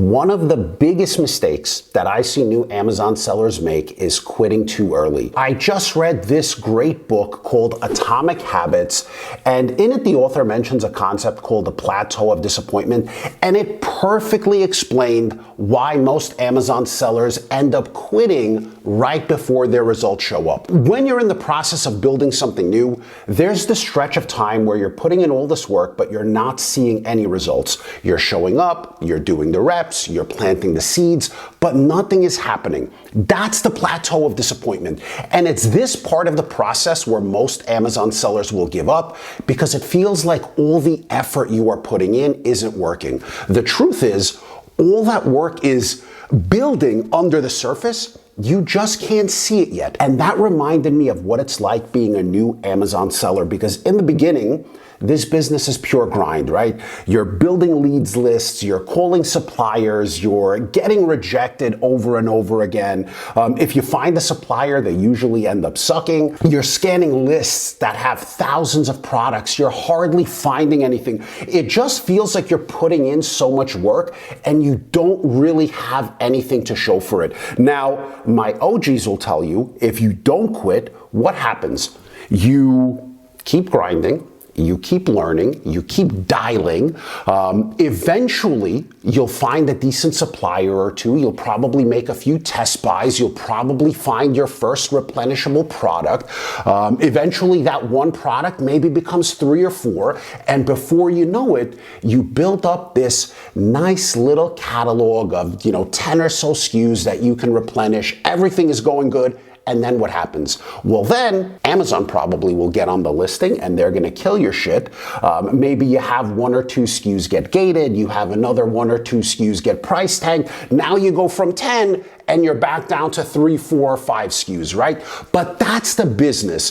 One of the biggest mistakes that I see new Amazon sellers make is quitting too early. I just read this great book called Atomic Habits, and in it the author mentions a concept called the plateau of disappointment, and it perfectly explained why most Amazon sellers end up quitting right before their results show up. When you're in the process of building something new, there's the stretch of time where you're putting in all this work, but you're not seeing any results. You're showing up, you're doing the reps, you're planting the seeds, but nothing is happening. That's the plateau of disappointment. And it's this part of the process where most Amazon sellers will give up because it feels like all the effort you are putting in isn't working. The truth is, all that work is building under the surface. You just can't see it yet. And that reminded me of what it's like being a new Amazon seller, because in the beginning, this business is pure grind, right? You're building leads lists, you're calling suppliers, you're getting rejected over and over again. If you find a supplier, they usually end up sucking. You're scanning lists that have thousands of products. You're hardly finding anything. It just feels like you're putting in so much work and you don't really have anything to show for it. Now, my OGs will tell you, if you don't quit, what happens? You keep grinding. You keep learning, you keep dialing. Eventually, you'll find a decent supplier or two. You'll probably make a few test buys. You'll probably find your first replenishable product. Eventually, that one product maybe becomes 3 or 4. And before you know it, you build up this nice little catalog of 10 or so SKUs that you can replenish. Everything is going good. And then what happens? Well, then Amazon probably will get on the listing and they're going to kill your shit. Maybe you have 1 or 2 SKUs get gated. You have another 1 or 2 SKUs get price tagged. Now you go from 10 and you're back down to 3, 4, 5 SKUs, right? But that's the business.